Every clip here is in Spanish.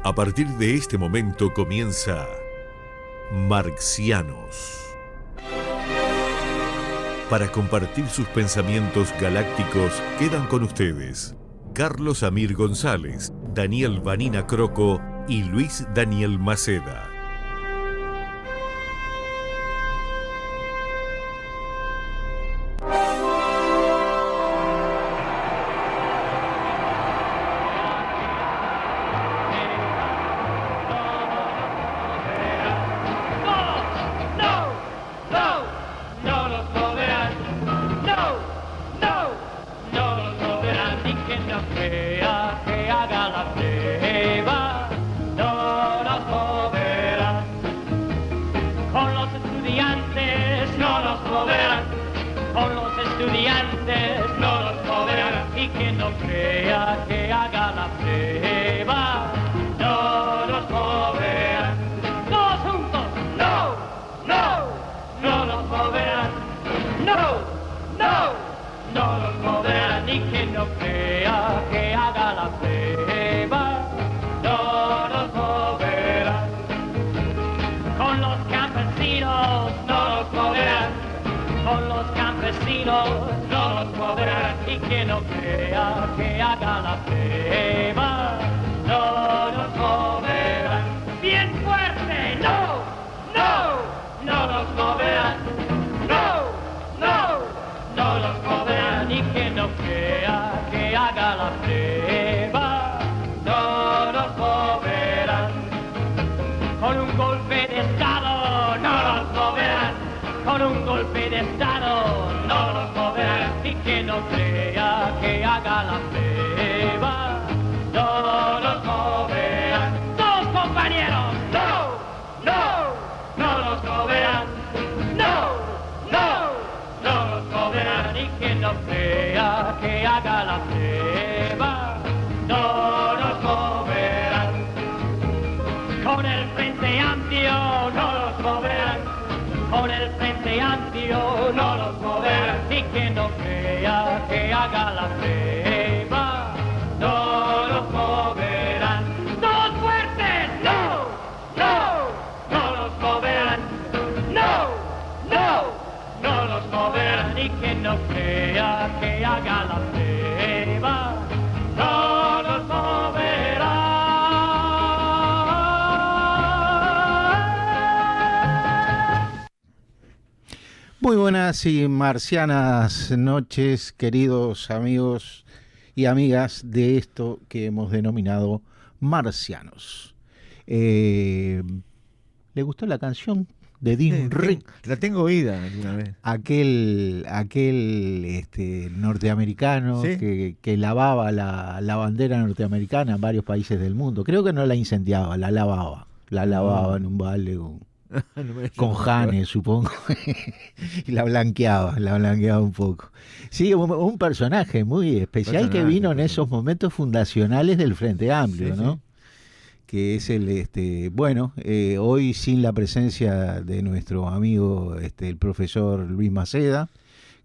A partir de este momento comienza Marxianos. Para compartir sus pensamientos galácticos quedan con ustedes Carlos Amir González, Daniel Vanina Croco y Luis Daniel Maceda. Muy buenas y marcianas noches, queridos amigos y amigas de esto que hemos denominado Marcianos. ¿Le gustó la canción de Dean Rick? La tengo oída alguna vez. Aquel norteamericano, ¿sí?, que lavaba la bandera norteamericana en varios países del mundo. Creo que no la incendiaba, la lavaba. La lavaba en un balde con Jane, supongo, y la blanqueaba un poco. Sí, un personaje muy especial que vino en esos momentos fundacionales del Frente Amplio, sí, ¿no? Sí. Que es hoy sin la presencia de nuestro amigo, el profesor Luis Maceda,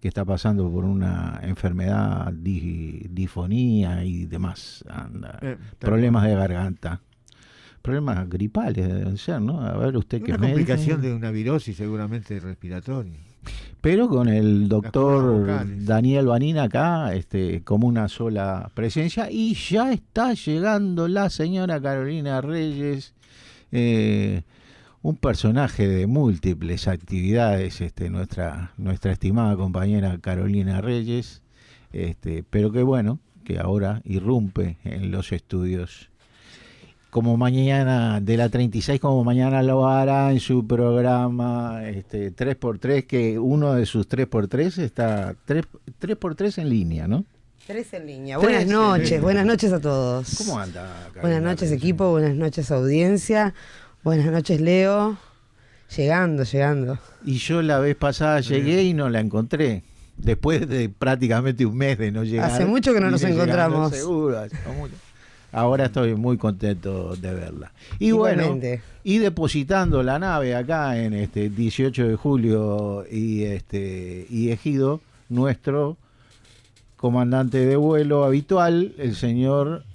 que está pasando por una enfermedad, disfonía y demás, problemas de garganta. Problemas gripales deben ser, ¿no? A ver usted qué me dice. Una complicación de una virosis seguramente respiratoria. Pero con el doctor Daniel Vanina acá, como una sola presencia, y ya está llegando la señora Carolina Reyes, un personaje de múltiples actividades, nuestra estimada compañera Carolina Reyes, pero que ahora irrumpe en los estudios. Como mañana, de la 36, como mañana lo hará en su programa 3x3, que uno de sus 3x3 está 3x3 en línea, ¿no? 3 en línea. Buenas noches a todos. ¿Cómo anda, Carolina? Buenas noches, equipo, buenas noches, audiencia. Buenas noches, Leo. Llegando. Y yo la vez pasada llegué y no la encontré. Después de prácticamente un mes de no llegar. Hace mucho que no nos encontramos. Seguro, ahora estoy muy contento de verla. Y igualmente. Bueno, y depositando la nave acá en 18 de julio y Ejido, nuestro comandante de vuelo habitual, el señor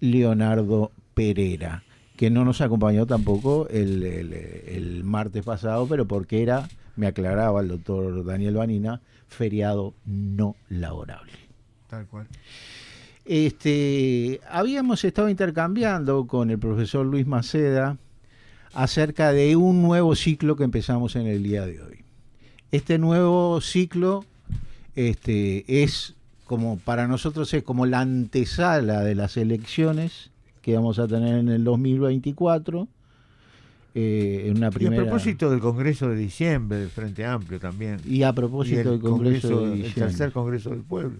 Leonardo Pereira, que no nos acompañó tampoco el martes pasado, pero porque era, me aclaraba el doctor Daniel Vanina, feriado no laborable. Tal cual. Habíamos estado intercambiando con el profesor Luis Maceda acerca de un nuevo ciclo que empezamos en el día de hoy. Este nuevo ciclo es como, para nosotros es como la antesala de las elecciones que vamos a tener en el 2024. En una primera... Y a propósito del Congreso de diciembre del Frente Amplio también. Y a propósito del Congreso de diciembre. El tercer Congreso del Pueblo.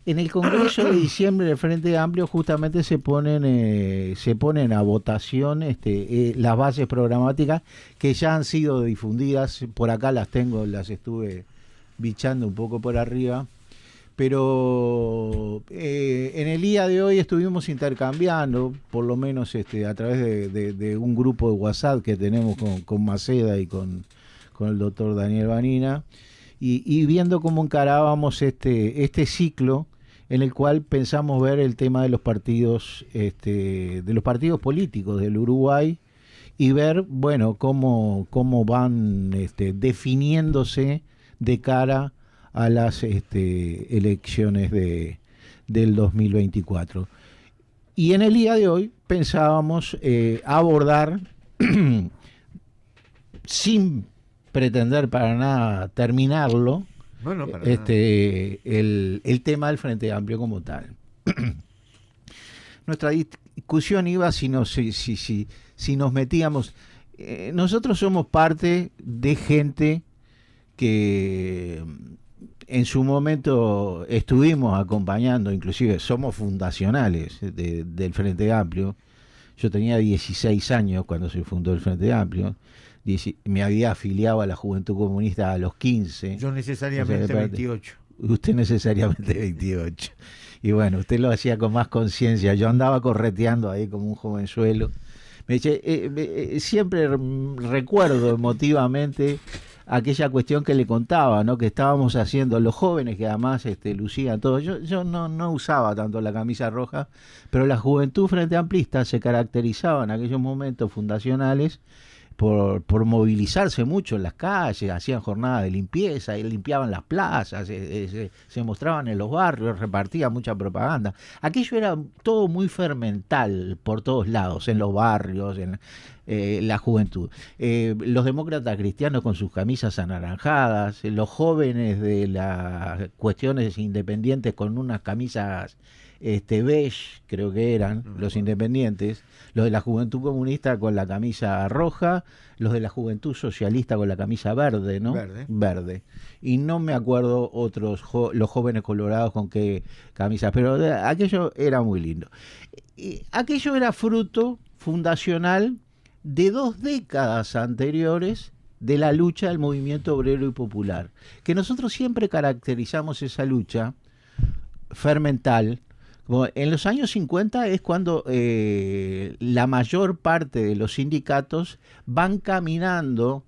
En el Congreso de diciembre del Frente Amplio justamente se ponen a votación las bases programáticas que ya han sido difundidas. Por acá las tengo, las estuve bichando un poco por arriba. Pero en el día de hoy estuvimos intercambiando, por lo menos a través de un grupo de WhatsApp que tenemos con Maceda y con el doctor Daniel Vanina, y viendo cómo encarábamos este ciclo en el cual pensamos ver el tema de los partidos políticos del Uruguay y ver, bueno, cómo van definiéndose de cara a las elecciones del 2024. Y en el día de hoy pensábamos abordar, sin pretender para nada terminarlo, Bueno, para nada. El tema del Frente Amplio como tal. Nuestra discusión iba si nos metíamos. Nosotros somos parte de gente que en su momento estuvimos acompañando, inclusive somos fundacionales del Frente Amplio. Yo tenía 16 años cuando se fundó el Frente Amplio. Me había afiliado a la Juventud Comunista a los 15. Yo necesariamente 28. Usted necesariamente 28. Y bueno, usted lo hacía con más conciencia. Yo andaba correteando ahí como un jovenzuelo. Siempre recuerdo emotivamente aquella cuestión que le contaba, ¿no? Que estábamos haciendo los jóvenes, que además lucían todo. Yo no usaba tanto la camisa roja, pero la juventud frente amplista se caracterizaba en aquellos momentos fundacionales por movilizarse mucho en las calles, hacían jornadas de limpieza, y limpiaban las plazas, se mostraban en los barrios, repartían mucha propaganda. Aquello era todo muy fermental por todos lados, en los barrios, en la juventud. Los demócratas cristianos con sus camisas anaranjadas, los jóvenes de las cuestiones independientes con unas camisas beige, creo que eran los independientes, los de la Juventud Comunista con la camisa roja, los de la Juventud Socialista con la camisa verde, ¿no? Verde. Y no me acuerdo otros, los jóvenes colorados con qué camisas, pero aquello era muy lindo. Aquello era fruto fundacional de 2 décadas anteriores de la lucha del movimiento obrero y popular, que nosotros siempre caracterizamos esa lucha fermental. En los años 50 es cuando la mayor parte de los sindicatos van caminando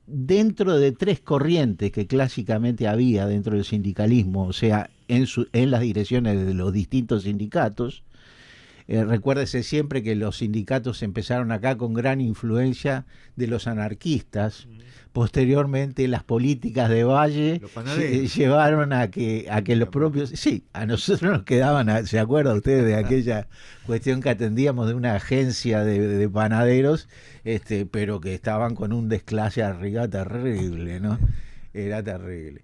dentro de 3 corrientes que clásicamente había dentro del sindicalismo, o sea, en las direcciones de los distintos sindicatos. Recuérdese siempre que los sindicatos empezaron acá con gran influencia de los anarquistas. Posteriormente las políticas de Valle llevaron a que los propios... Sí, a nosotros nos quedaban, ¿se acuerda usted de aquella cuestión que atendíamos de una agencia de panaderos, pero que estaban con un desclase arriba terrible, ¿no? Era terrible.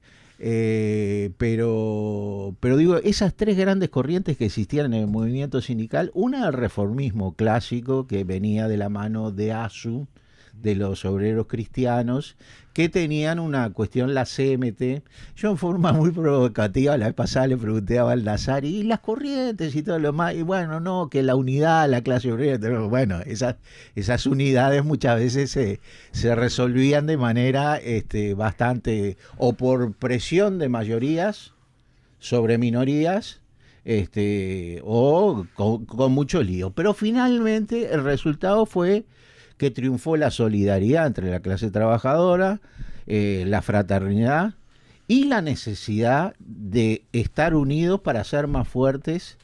Pero digo, esas 3 grandes corrientes que existían en el movimiento sindical, una el reformismo clásico que venía de la mano de ASU, de los obreros cristianos, que tenían una cuestión, la CMT. Yo en forma muy provocativa la vez pasada le pregunté a Baldassari, y las corrientes y todo lo más, y bueno, no, que la unidad, la clase obrera, bueno, esas unidades muchas veces se resolvían de manera bastante, o por presión de mayorías sobre minorías, o con mucho lío. Pero finalmente el resultado fue que triunfó la solidaridad entre la clase trabajadora, la fraternidad y la necesidad de estar unidos para ser más fuertes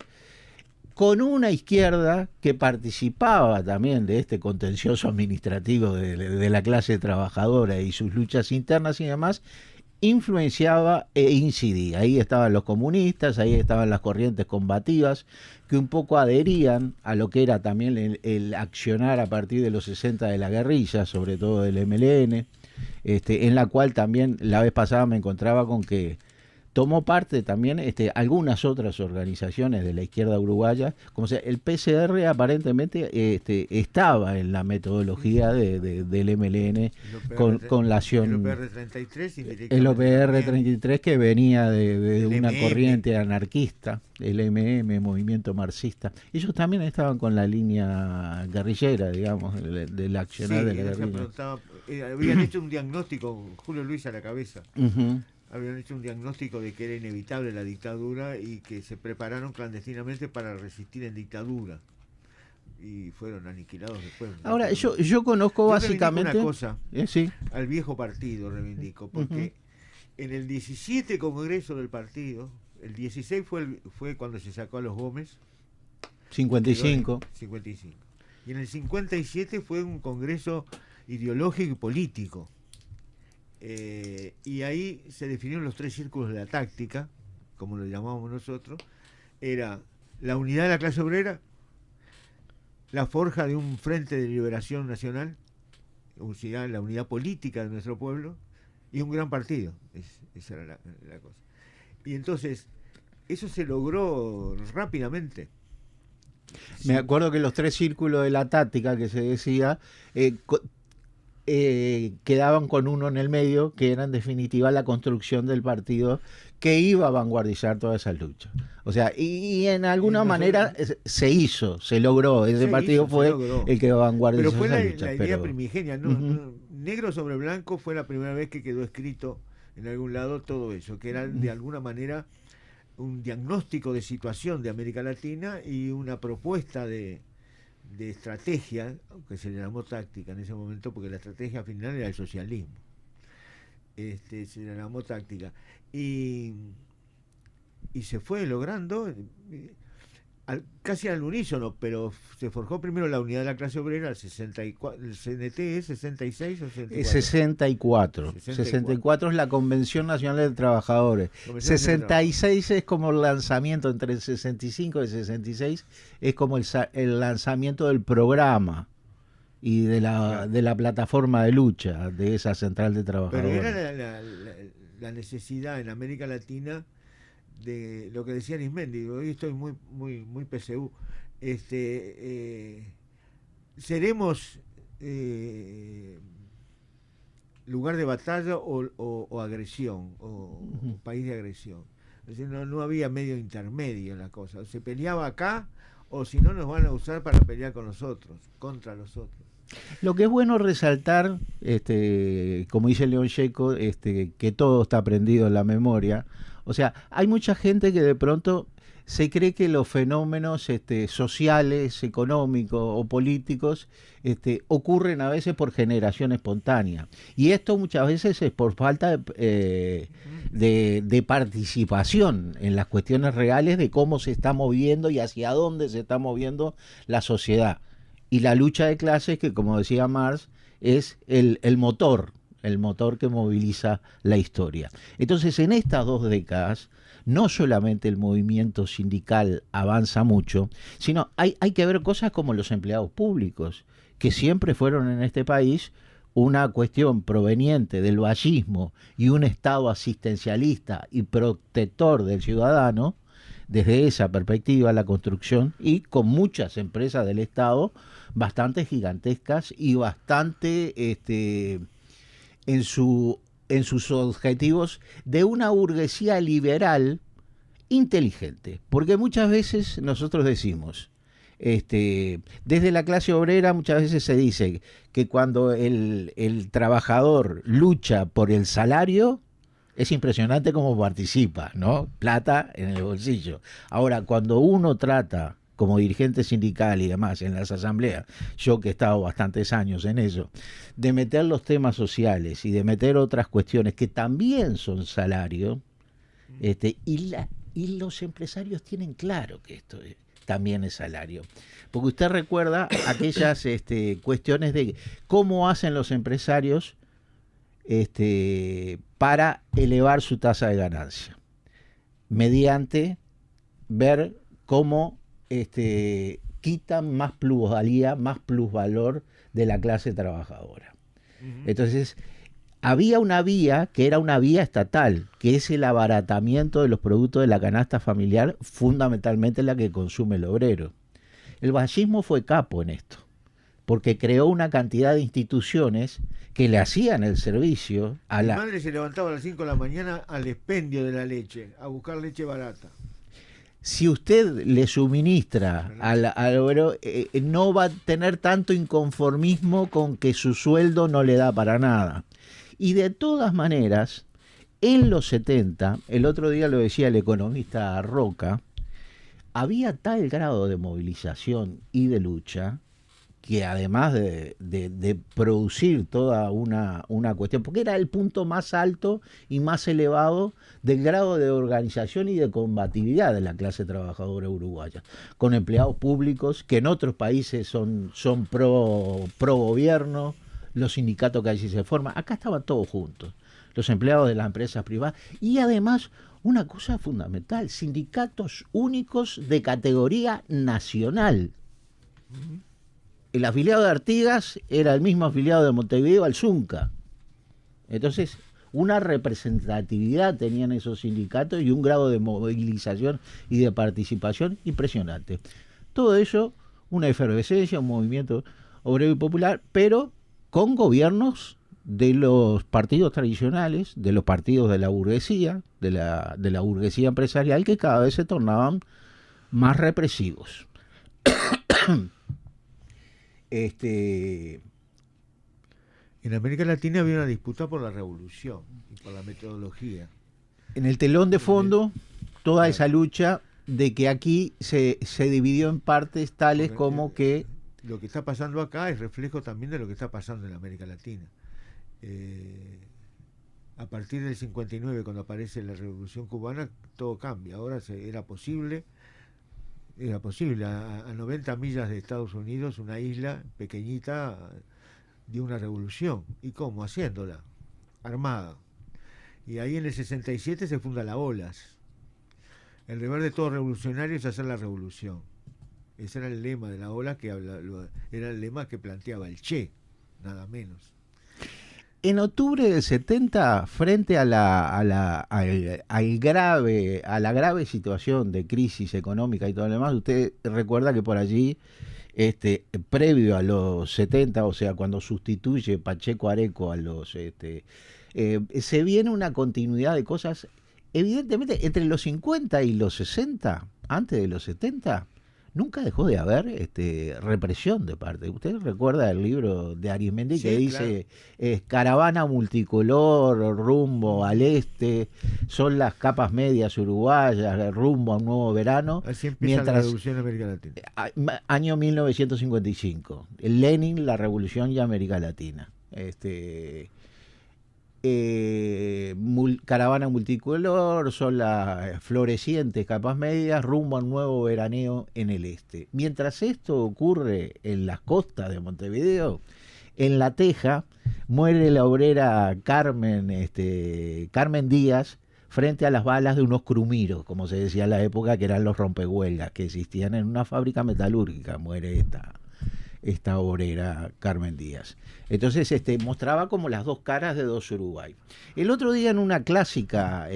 con una izquierda que participaba también de este contencioso administrativo de la clase trabajadora y sus luchas internas y demás, influenciaba e incidía. Ahí estaban los comunistas, ahí estaban las corrientes combativas que un poco adherían a lo que era también el accionar a partir de los 60 de la guerrilla, sobre todo del MLN, en la cual también la vez pasada me encontraba con que tomó parte también algunas otras organizaciones de la izquierda uruguaya, como sea, el PCR aparentemente estaba en la metodología del MLN con la acción. El OPR 33 el OPR 33 que venía de una corriente anarquista, el MM, movimiento marxista. Ellos también estaban con la línea guerrillera, digamos, del accionar de la guerrilla. Habían hecho un diagnóstico, Julio Luis a la cabeza. Uh-huh. Habían hecho un diagnóstico de que era inevitable la dictadura y que se prepararon clandestinamente para resistir en dictadura. Y fueron aniquilados después. Ahora, yo conozco básicamente... una cosa, sí. Al viejo partido reivindico, porque en el 17 congreso del partido, el 16 fue cuando se sacó a los Gómez. 55. Y en el 57 fue un congreso ideológico y político. Y ahí se definieron los 3 círculos de la táctica, como lo llamamos nosotros. Era la unidad de la clase obrera, la forja de un frente de liberación nacional, o sea, la unidad política de nuestro pueblo, y un gran partido. Esa era la cosa. Y entonces, eso se logró rápidamente. Me acuerdo que los 3 círculos de la táctica que se decía... quedaban con uno en el medio, que era en definitiva la construcción del partido que iba a vanguardizar todas esas luchas. O sea, y en alguna manera se logró, ese partido fue el que vanguardizó esas luchas. Pero fue la idea primigenia, ¿no? Negro sobre blanco fue la primera vez que quedó escrito en algún lado todo eso, que era de alguna manera un diagnóstico de situación de América Latina y una propuesta de estrategia, aunque se le llamó táctica en ese momento, porque la estrategia final era el socialismo. Se le llamó táctica. Y se fue logrando casi al unísono, pero se forjó primero la unidad de la clase obrera, el 64, el CNT es 66 o 64. 64 es la Convención Nacional de Trabajadores. 66 es como el lanzamiento entre el 65 y el 66, es como el lanzamiento del programa y de la plataforma de lucha de esa central de trabajadores. Pero era la necesidad en América Latina de lo que decía Arismendi. Hoy estoy muy PSU. Seremos lugar de batalla o agresión, o país de agresión. Es decir, no había medio intermedio en la cosa. Se peleaba acá, o si no nos van a usar para pelear con nosotros, contra los otros. Lo que es bueno resaltar, como dice León Gieco, que todo está prendido en la memoria. O sea, hay mucha gente que de pronto se cree que los fenómenos sociales, económicos o políticos ocurren a veces por generación espontánea. Y esto muchas veces es por falta de participación en las cuestiones reales de cómo se está moviendo y hacia dónde se está moviendo la sociedad. Y la lucha de clases, que como decía Marx, es el motor que moviliza la historia. Entonces, en estas 2 décadas, no solamente el movimiento sindical avanza mucho, sino hay que ver cosas como los empleados públicos, que siempre fueron en este país una cuestión proveniente del vallismo y un Estado asistencialista y protector del ciudadano. Desde esa perspectiva, la construcción, y con muchas empresas del Estado bastante gigantescas y bastante en sus objetivos de una burguesía liberal inteligente. Porque muchas veces nosotros decimos, desde la clase obrera muchas veces se dice que cuando el trabajador lucha por el salario, es impresionante cómo participa, ¿no? Plata en el bolsillo. Ahora, cuando uno trata, como dirigente sindical y demás, en las asambleas, yo que he estado bastantes años en eso, de meter los temas sociales y de meter otras cuestiones que también son salario, y los empresarios tienen claro que esto también el salario. Porque usted recuerda aquellas cuestiones de cómo hacen los empresarios para elevar su tasa de ganancia, mediante ver cómo quitan más plusvalía, más plusvalor de la clase trabajadora. Entonces, había una vía que era una vía estatal, que es el abaratamiento de los productos de la canasta familiar, fundamentalmente la que consume el obrero. El fascismo fue capo en esto, porque creó una cantidad de instituciones que le hacían el servicio a la... Mi madre se levantaba a las 5 de la mañana al expendio de la leche, a buscar leche barata. Si usted le suministra al obrero, no va a tener tanto inconformismo con que su sueldo no le da para nada. Y de todas maneras, en los 70, el otro día lo decía el economista Roca, había tal grado de movilización y de lucha que además de producir toda una cuestión, porque era el punto más alto y más elevado del grado de organización y de combatividad de la clase trabajadora uruguaya, con empleados públicos que en otros países son pro gobierno, los sindicatos que allí se forman, acá estaban todos juntos, los empleados de las empresas privadas, y además una cosa fundamental, sindicatos únicos de categoría nacional. El afiliado de Artigas era el mismo afiliado de Montevideo al Zunca. Entonces, una representatividad tenían esos sindicatos y un grado de movilización y de participación impresionante. Todo eso, una efervescencia, un movimiento obrero y popular, pero con gobiernos de los partidos tradicionales, de los partidos de la burguesía, de la burguesía empresarial, que cada vez se tornaban más represivos. En América Latina había una disputa por la revolución y por la metodología. En el telón de fondo, toda esa lucha de que aquí se dividió en partes tales como que... Lo que está pasando acá es reflejo también de lo que está pasando en América Latina. A partir del 59, cuando aparece la Revolución Cubana, todo cambia. Ahora era posible a 90 millas de Estados Unidos, una isla pequeñita, de una revolución. ¿Y cómo? Haciéndola, armada. Y ahí en el 67 se funda la OLAS. El deber de todo revolucionario es hacer la revolución. Ese era el lema de la OLAS, era el lema que planteaba el Che, nada menos. En octubre del 70, frente a la grave situación de crisis económica y todo lo demás, usted recuerda que por allí, previo a los 70, o sea, cuando sustituye Pacheco Areco a los... se viene una continuidad de cosas, evidentemente, entre los 50 y los 60, antes de los 70... Nunca dejó de haber represión de parte. Usted recuerda el libro de Arismendi, sí, que dice, claro, caravana multicolor, rumbo al este, son las capas medias uruguayas, rumbo a un nuevo verano. Así empieza la revolución en América Latina. Año 1955. Lenin, la revolución y América Latina. Caravana multicolor, son las florecientes capas medias, rumbo a un nuevo veraneo en el este. Mientras esto ocurre en las costas de Montevideo, en La Teja, muere la obrera Carmen Díaz frente a las balas de unos crumiros, como se decía en la época, que eran los rompehuelgas que existían en una fábrica metalúrgica. Muere esta obrera Carmen Díaz. Entonces mostraba como las dos caras de dos Uruguay. El otro día en una clásica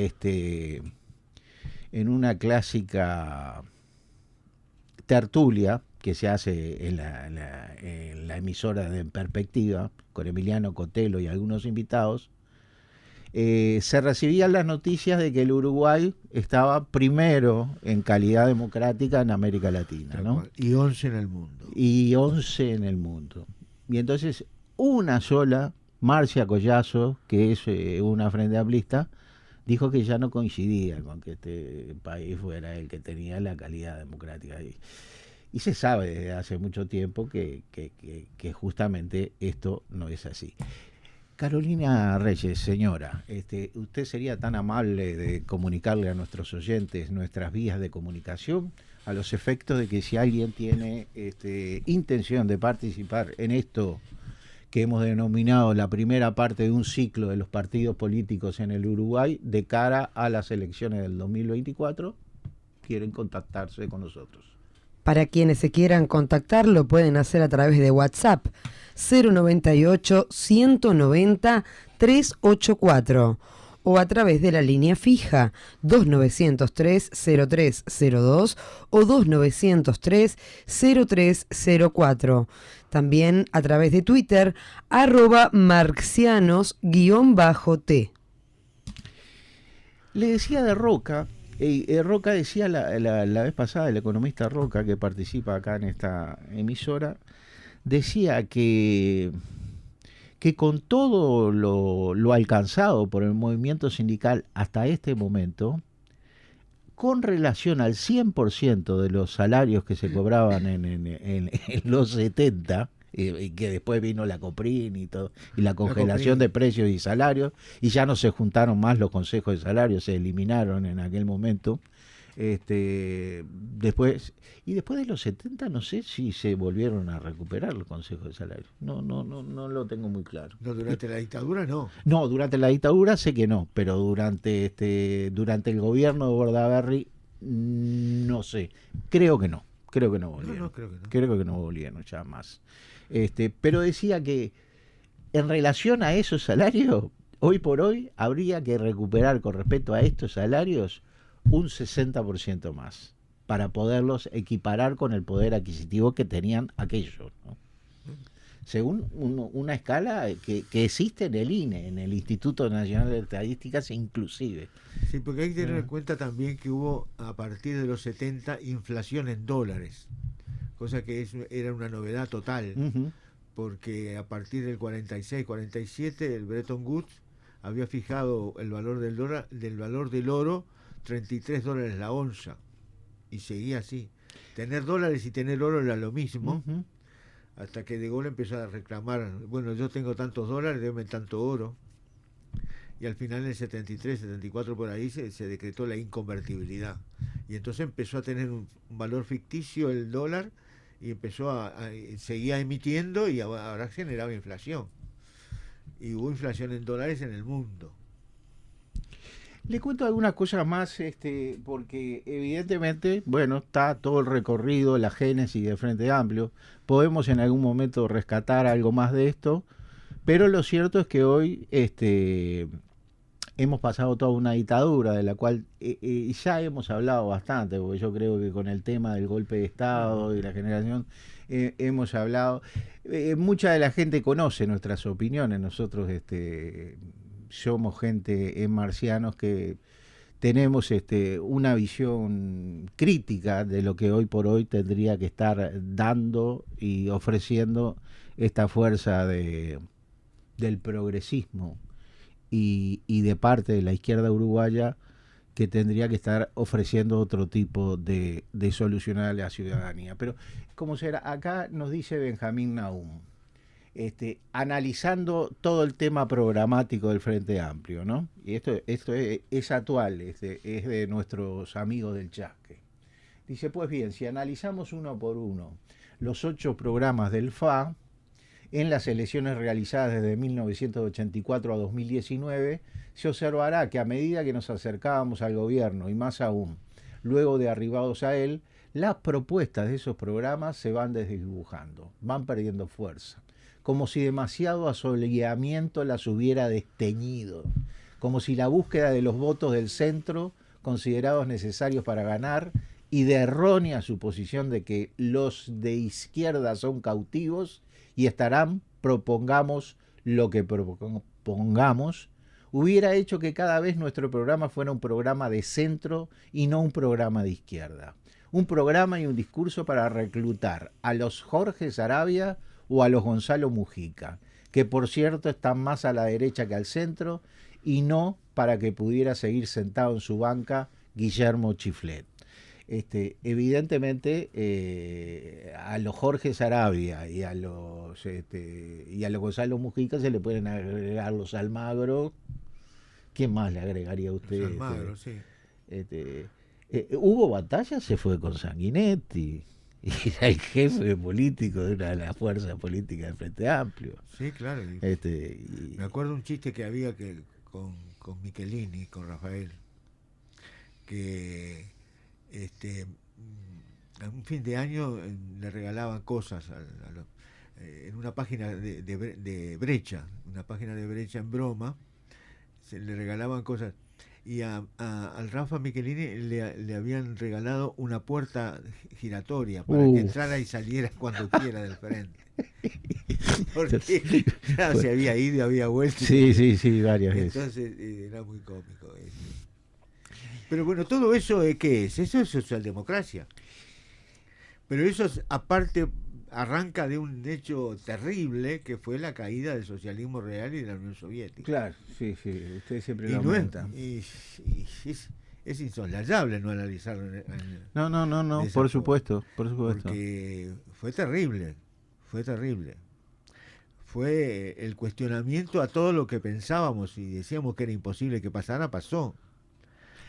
tertulia que se hace en la emisora de En Perspectiva, con Emiliano Cotelo y algunos invitados, se recibían las noticias de que el Uruguay estaba primero en calidad democrática en América Latina, ¿no? Y 11 en el mundo. Y 11 en el mundo. Y entonces una sola, Marcia Collazo, que es una frente amplista, dijo que ya no coincidía con que este país fuera el que tenía la calidad democrática. Y se sabe desde hace mucho tiempo que justamente esto no es así. Carolina Reyes, señora, ¿usted sería tan amable de comunicarle a nuestros oyentes nuestras vías de comunicación a los efectos de que si alguien tiene intención de participar en esto que hemos denominado la primera parte de un ciclo de los partidos políticos en el Uruguay de cara a las elecciones del 2024, quieren contactarse con nosotros? Para quienes se quieran contactar, lo pueden hacer a través de WhatsApp 098-190-384 o a través de la línea fija 2903-0302 o 2903-0304. También a través de Twitter, @marxianos_t. Le decía de Roca. Roca decía la vez pasada, el economista Roca, que participa acá en esta emisora, decía que con todo lo alcanzado por el movimiento sindical hasta este momento, con relación al 100% de los salarios que se cobraban en los 70, que después vino la Coprin y todo, y la congelación de precios y salarios, y ya no se juntaron más los consejos de salarios, se eliminaron en aquel momento. Después de los 70 no sé si se volvieron a recuperar los consejos de salario. No lo tengo muy claro. No, durante la dictadura no. No, durante la dictadura sé que no, pero durante el gobierno de Bordaberry no sé. Creo que no volvieron. No, creo que no. Creo que no volvieron ya más. Pero decía que en relación a esos salarios, hoy por hoy habría que recuperar con respecto a estos salarios un 60% más para poderlos equiparar con el poder adquisitivo que tenían aquellos, ¿no? Según una escala que existe en el INE, en el Instituto Nacional de Estadísticas inclusive. Sí, porque hay que tener en cuenta también que hubo a partir de los 70 inflación en dólares, cosa que era una novedad total, porque a partir del 46-47 el Bretton Woods había fijado el valor del valor del oro $33 la onza, y seguía así. Tener dólares y tener oro era lo mismo, hasta que De Gaulle empezó a reclamar, bueno, yo tengo tantos dólares, deme tanto oro, y al final en el 73, 74 por ahí se decretó la inconvertibilidad, y entonces empezó a tener un valor ficticio el dólar, y empezó seguía emitiendo, y ahora generaba inflación, y hubo inflación en dólares en el mundo. Le cuento algunas cosas más, porque evidentemente, bueno, está todo el recorrido, la génesis de Frente Amplio. Podemos en algún momento rescatar algo más de esto, pero lo cierto es que hoy hemos pasado toda una dictadura de la cual ya hemos hablado bastante, porque yo creo que con el tema del golpe de Estado y la generación hemos hablado. Mucha de la gente conoce nuestras opiniones, nosotros somos gente en Marxianos que tenemos una visión crítica de lo que hoy por hoy tendría que estar dando y ofreciendo esta fuerza del progresismo y de parte de la izquierda uruguaya, que tendría que estar ofreciendo otro tipo de solucionar a la ciudadanía. Pero, como será, acá nos dice Benjamín Nahum, analizando todo el tema programático del Frente Amplio, ¿no? Y esto es actual, es de nuestros amigos del Chasque. Dice, pues bien, si analizamos uno por uno los 8 programas del FA en las elecciones realizadas desde 1984 a 2019, se observará que a medida que nos acercábamos al gobierno, y más aún, luego de arribados a él, las propuestas de esos programas se van desdibujando, van perdiendo fuerza, como si demasiado asoleamiento las hubiera desteñido, como si la búsqueda de los votos del centro, considerados necesarios para ganar, y de errónea suposición de que los de izquierda son cautivos y estarán, propongamos lo que propongamos, hubiera hecho que cada vez nuestro programa fuera un programa de centro y no un programa de izquierda. Un programa y un discurso para reclutar a los Jorge Saravia o a los Gonzalo Mujica, que por cierto están más a la derecha que al centro, y no para que pudiera seguir sentado en su banca Guillermo Chiflet. evidentemente a los Jorge Sarabia y a los Gonzalo Mujica se le pueden agregar los Almagro. ¿Quién más le agregaría a usted? Los Almagro, sí. Hugo Batalla se fue con Sanguinetti y era el jefe político de una de las fuerzas políticas del Frente Amplio. Sí, claro. Me acuerdo un chiste que había con Michelini, con Rafael, que a un fin de año le regalaban cosas en una página de Brecha, una página de Brecha en broma, le regalaban cosas. Y al Rafa Michelini le habían regalado una puerta giratoria para que entrara y saliera cuando quiera del frente. Porque ya se había ido y había vuelto. Sí, varias veces. Entonces era muy cómico. Pero bueno, todo eso, ¿qué es? Eso es socialdemocracia. Pero eso aparte arranca de un hecho terrible que fue la caída del socialismo real y de la Unión Soviética. Claro, sí, usted siempre lo aumenta. Es insoslayable no analizarlo. No, por supuesto. Porque fue terrible. Fue el cuestionamiento a todo lo que pensábamos y decíamos que era imposible que pasara, pasó.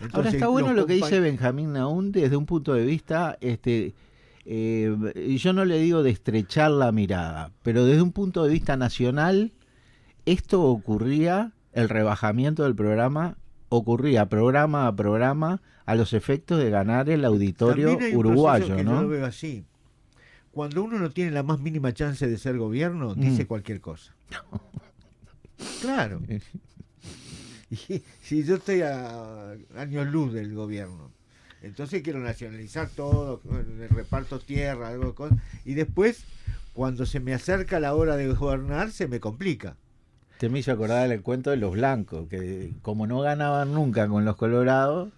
Entonces, ahora está bueno lo que dice Benjamín Naún desde un punto de vista, yo no le digo de estrechar la mirada, pero desde un punto de vista nacional, esto ocurría, el rebajamiento del programa ocurría programa a programa a los efectos de ganar el auditorio uruguayo, ¿no? Yo lo veo así. Cuando uno no tiene la más mínima chance de ser gobierno, dice cualquier cosa. Claro. Y si yo estoy a años luz del gobierno, entonces quiero nacionalizar todo, reparto tierra, algo de cosas, y después, cuando se me acerca la hora de gobernar, se me complica. Te me hizo acordar el cuento de los blancos, que como no ganaban nunca con los colorados,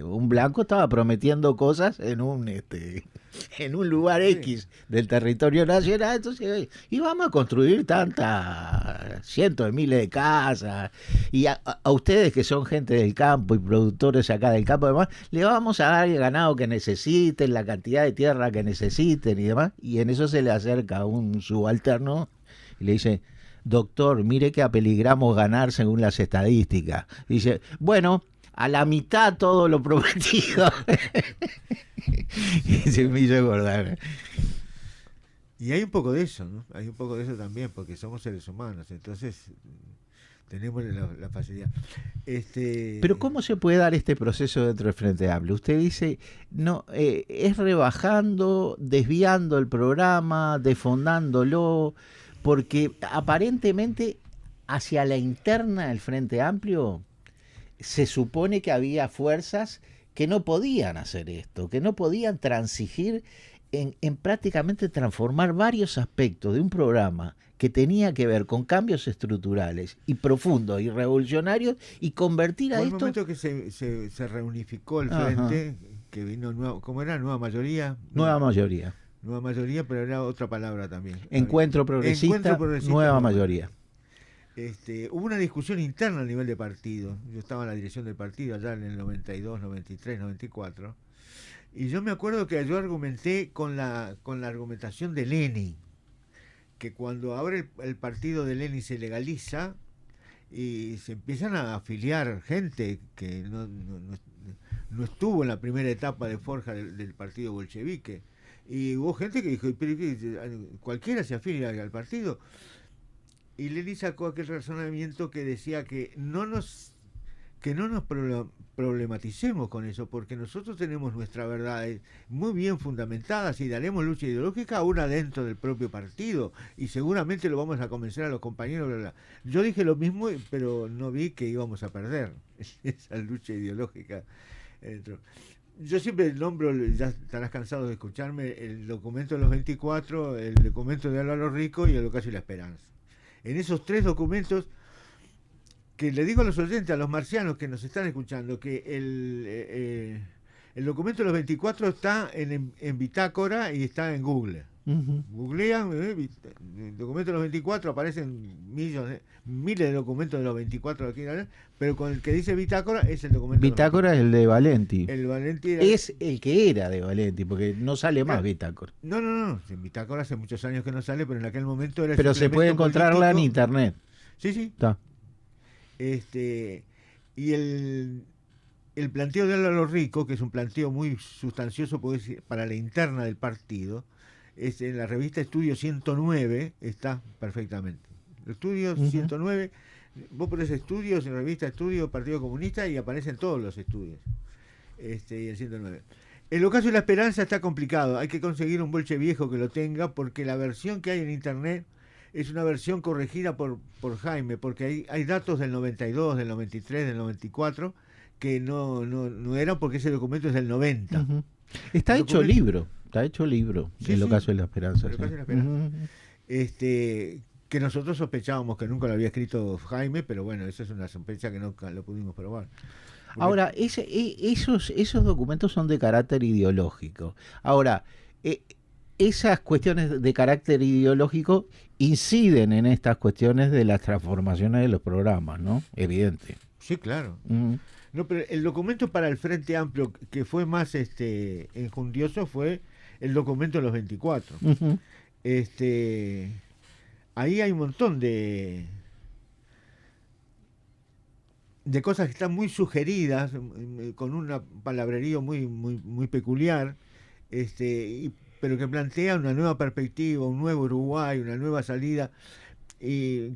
un blanco estaba prometiendo cosas en un lugar X del territorio nacional, entonces íbamos a construir cientos de miles de casas, y a ustedes que son gente del campo y productores acá del campo, además, le vamos a dar el ganado que necesiten, la cantidad de tierra que necesiten y demás, y en eso se le acerca un subalterno y le dice: doctor, mire que apeligramos ganar según las estadísticas. Dice, bueno, a la mitad todo lo prometido. Y se me hizo acordar. Y hay un poco de eso, ¿no? Hay un poco de eso también, porque somos seres humanos, entonces tenemos la facilidad. Pero ¿cómo se puede dar este proceso dentro del Frente Amplio? Usted dice, no, es rebajando, desviando el programa, desfondándolo, porque aparentemente hacia la interna del Frente Amplio se supone que había fuerzas que no podían hacer esto, que no podían transigir en prácticamente transformar varios aspectos de un programa que tenía que ver con cambios estructurales y profundos y revolucionarios y convertir a esto... Fue el momento que se reunificó el Frente, que vino ¿cómo era? Nueva mayoría. Nueva mayoría, pero era otra palabra también. Encuentro progresista, nueva mayoría. Hubo una discusión interna a nivel de partido. Yo estaba en la dirección del partido allá en el 92, 93, 94. Y yo me acuerdo que yo argumenté con la argumentación de Leni, que cuando ahora el partido de Leni se legaliza y se empiezan a afiliar gente que no estuvo en la primera etapa de forja del partido bolchevique. Y hubo gente que dijo, pero cualquiera se afilia al partido. Y Lenin sacó aquel razonamiento que decía que no nos problematicemos con eso, porque nosotros tenemos nuestras verdades muy bien fundamentadas y daremos lucha ideológica aún adentro del propio partido, y seguramente lo vamos a convencer a los compañeros. Bla, bla. Yo dije lo mismo, pero no vi que íbamos a perder esa lucha ideológica dentro. Yo siempre nombro, ya estarás cansado de escucharme, el documento de los 24, el documento de Álvaro Rico y el Ocaso y la Esperanza. En esos tres documentos, que le digo a los oyentes, a los marcianos que nos están escuchando, que el documento de los 24 está en bitácora y está en Google. Googlean, el documento de los 24, aparecen miles de documentos de los 24 aquí, pero con el que dice bitácora es el documento. Bitácora es el de Valenti. El Valenti es el que era de Valenti, porque no sale más bitácora. No. En bitácora hace muchos años que no sale, pero en aquel momento era. Pero se puede encontrarla en internet. Sí. Está. Y el planteo de Álvaro Rico, que es un planteo muy sustancioso para la interna del partido, es en la revista Estudio 109, está perfectamente. Estudio 109, vos pones estudios, en la revista Estudio Partido Comunista y aparecen todos los estudios. Y el 109. El ocaso de la esperanza está complicado, hay que conseguir un bolche viejo que lo tenga, porque la versión que hay en internet es una versión corregida por Jaime, porque hay datos del 92, del 93, del 94, que no eran, porque ese documento es del 90. Está hecho libro, el ocaso de la esperanza. El ocaso de la esperanza. Que nosotros sospechábamos que nunca lo había escrito Jaime, pero bueno, esa es una sospecha que nunca lo pudimos probar. Ahora, esos documentos son de carácter ideológico. Ahora, esas cuestiones de carácter ideológico inciden en estas cuestiones de las transformaciones de los programas, ¿no? Evidente. Sí, claro. No, pero el documento para el Frente Amplio que fue más enjundioso fue el documento de los 24. Ahí hay un montón de cosas que están muy sugeridas, con un palabrerío muy peculiar, pero que plantea una nueva perspectiva, un nuevo Uruguay, una nueva salida, y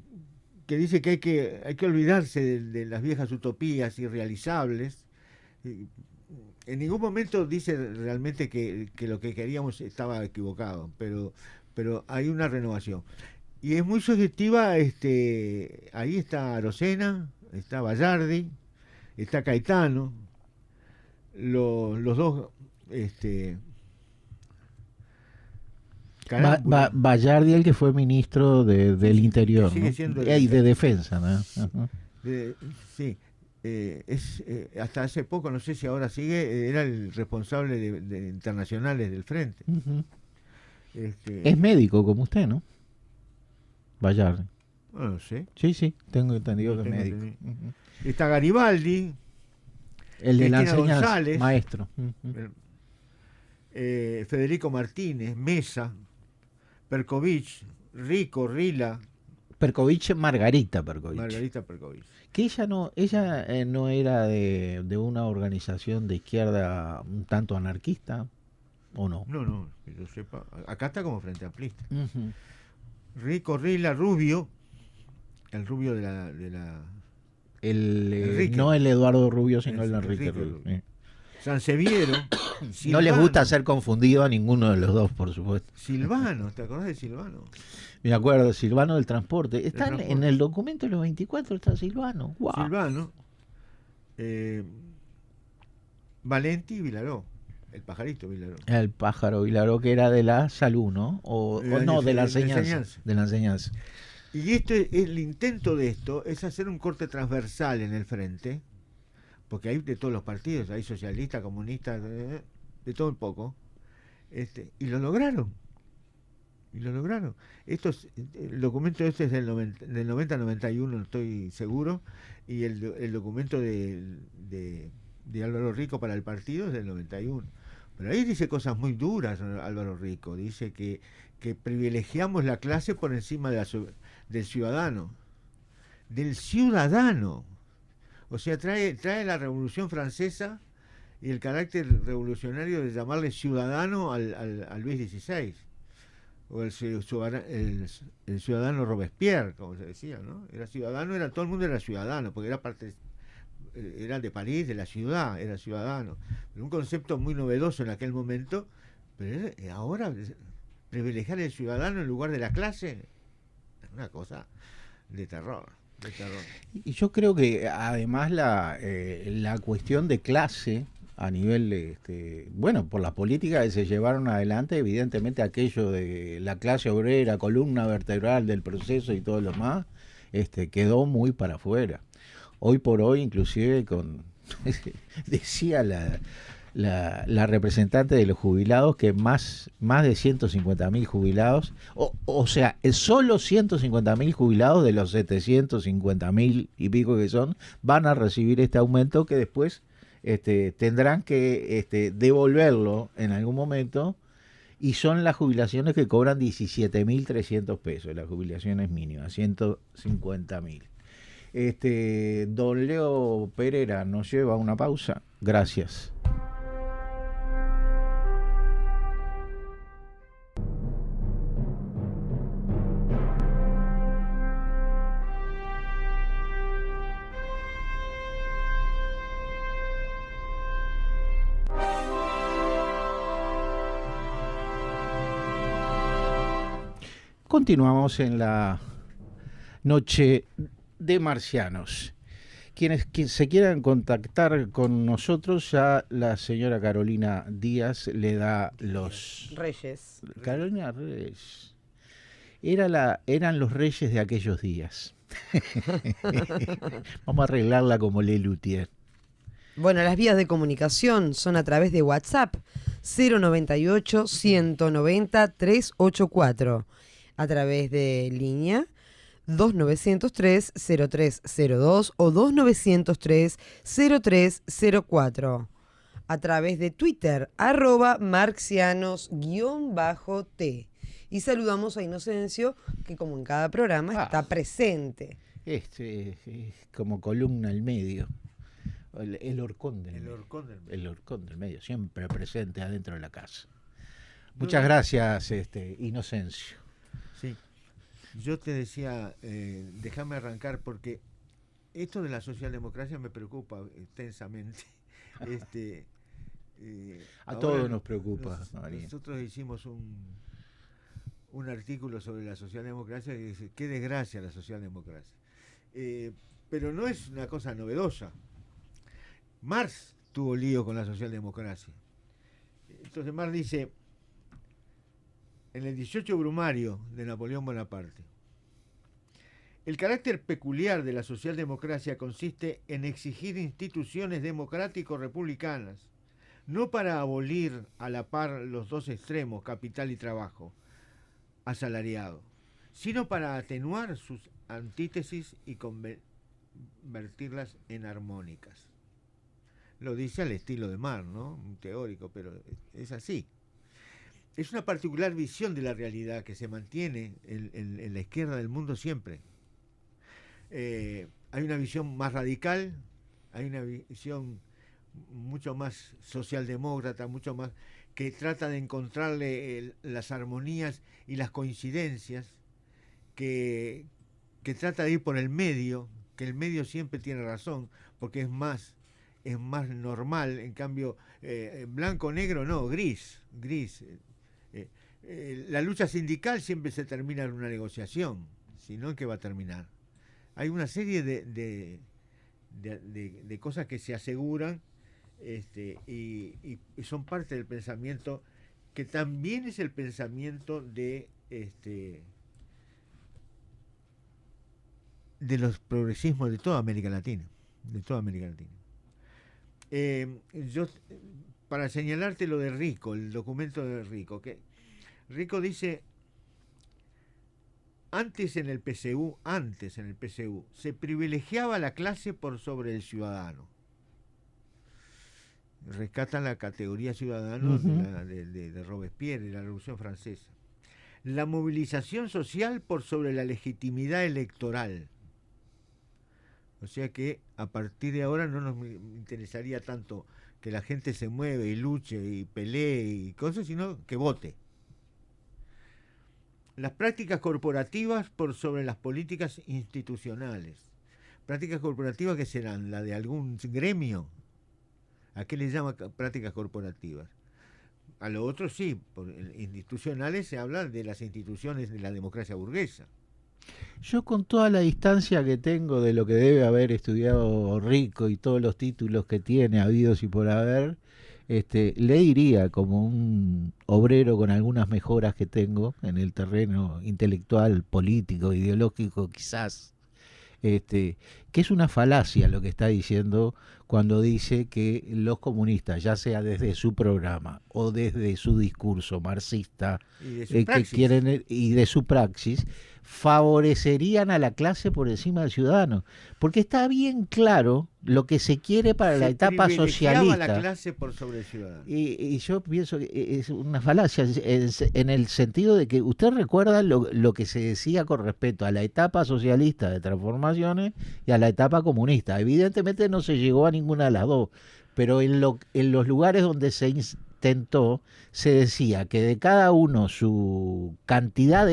que dice que hay que olvidarse de las viejas utopías irrealizables. En ningún momento dice realmente que lo que queríamos estaba equivocado, pero hay una renovación. Y es muy sugestiva, ahí está Arocena, está Bayardi, está Caetano, los dos, Bayardi, el que fue ministro del Interior, sigue siendo y de Defensa, ¿no? Sí, hasta hace poco, no sé si ahora sigue, era el responsable de internacionales del Frente. Es médico como usted, ¿no? Bayardi. No sé. Sí, tengo entendido que es médico. Está Garibaldi, el de la enseñanza, González, maestro. Federico Martínez, Mesa, Perkovich, Rico, Rila. Margarita Perkovich. Que ella no era de una organización de izquierda un tanto anarquista, ¿o no? No, que yo sepa. Acá está como Frente Amplista. Rico, Rila, Rubio, el Rubio de la no el Eduardo Rubio, sino el Enrique Rubio. Sanseviero. No les gusta ser confundido a ninguno de los dos, por supuesto. Silvano, ¿te acordás de Silvano? Me acuerdo, Silvano del transporte. En el documento de los 24 está Silvano. Wow. Silvano, Valenti y Vilaró. El pajarito Vilaró. El pájaro Vilaró, que era de la salud, ¿no? De la enseñanza. De la enseñanza. Y el intento de esto es hacer un corte transversal en el frente, porque hay de todos los partidos, hay socialistas, comunistas, de todo un poco, y lo lograron. El documento es del 90-91, no estoy seguro, y el documento de Álvaro Rico para el partido es del 91. Pero ahí dice cosas muy duras Álvaro Rico, dice que privilegiamos la clase por encima del ciudadano. Del ciudadano. O sea, trae la Revolución Francesa y el carácter revolucionario de llamarle ciudadano al Luis XVI. O el ciudadano Robespierre, como se decía, ¿no? Todo el mundo era ciudadano, porque era de París, de la ciudad, era ciudadano. Pero un concepto muy novedoso en aquel momento, pero ahora privilegiar el ciudadano en lugar de la clase es una cosa de terror. Y yo creo que además la cuestión de clase a nivel, por las políticas que se llevaron adelante, evidentemente aquello de la clase obrera, columna vertebral del proceso y todo lo demás, quedó muy para afuera. Hoy por hoy, inclusive decía la representante de los jubilados, que más de 150.000 jubilados, o sea, solo 150.000 jubilados de los 750.000 y pico que son, van a recibir este aumento que después tendrán que devolverlo en algún momento, y son las jubilaciones que cobran 17.300 pesos, las jubilaciones mínimas, 150.000. Don Leo Pereira nos lleva a una pausa. Gracias. Continuamos en la noche de Marcianos. Quienes se quieran contactar con nosotros, ya la señora Carolina Díaz le da los... Reyes. Carolina Reyes. Eran los reyes de aquellos días. Vamos a arreglarla como Le Luthier. Bueno, las vías de comunicación son a través de WhatsApp 098-190-384, a través de línea 2903-0302 o 2903-0304, a través de Twitter, @marxianos_t. Y saludamos a Inocencio, que como en cada programa está presente. Es como columna al medio. El horcón del medio, siempre presente adentro de la casa. Muchas gracias, Inocencio. Sí, yo te decía, déjame arrancar porque esto de la socialdemocracia me preocupa intensamente. A todos nos preocupa, María. Nosotros hicimos un artículo sobre la socialdemocracia y dice, qué desgracia la socialdemocracia. Pero no es una cosa novedosa. Marx tuvo lío con la socialdemocracia. Entonces Marx dice, en el 18 Brumario de Napoleón Bonaparte, el carácter peculiar de la socialdemocracia consiste en exigir instituciones democrático-republicanas, no para abolir a la par los dos extremos, capital y trabajo, asalariado, sino para atenuar sus antítesis y convertirlas en armónicas. Lo dice al estilo de Marx, ¿no? Un teórico, pero es así. Es una particular visión de la realidad que se mantiene en la izquierda del mundo siempre. Hay una visión más radical, hay una visión mucho más socialdemócrata, mucho más que trata de encontrarle las armonías y las coincidencias, que trata de ir por el medio, que el medio siempre tiene razón, porque es más normal. En cambio, blanco, negro, no, gris. La lucha sindical siempre se termina en una negociación, si no, ¿en qué va a terminar? Hay una serie de cosas que se aseguran y son parte del pensamiento, que también es el pensamiento de los progresismos de toda América Latina. Yo, para señalarte lo de Rico, el documento de Rico, que Rico dice, antes en el PCU se privilegiaba la clase por sobre el ciudadano. Rescatan la categoría ciudadano de Robespierre, de la Revolución Francesa. La movilización social por sobre la legitimidad electoral. O sea que a partir de ahora no nos interesaría tanto que la gente se mueva y luche y pelee y cosas, sino que vote. Las prácticas corporativas por sobre las políticas institucionales. Prácticas corporativas que serán la de algún gremio. ¿A qué le llama prácticas corporativas? A lo otro sí, por institucionales se habla de las instituciones de la democracia burguesa. Yo, con toda la distancia que tengo de lo que debe haber estudiado Rico y todos los títulos que tiene habidos y por haber, le diría, como un obrero con algunas mejoras que tengo en el terreno intelectual, político, ideológico quizás, que es una falacia lo que está diciendo cuando dice que los comunistas, ya sea desde su programa o desde su discurso marxista que quieren y de su praxis, favorecerían a la clase por encima del ciudadano, porque está bien claro lo que se quiere para la etapa socialista. La clase por sobre el ciudadano. Y yo pienso que es una falacia en el sentido de que usted recuerda lo que se decía con respecto a la etapa socialista de transformaciones y a la etapa comunista. Evidentemente no se llegó a ninguna de las dos, pero en los lugares donde se intentó se decía que de cada uno su cantidad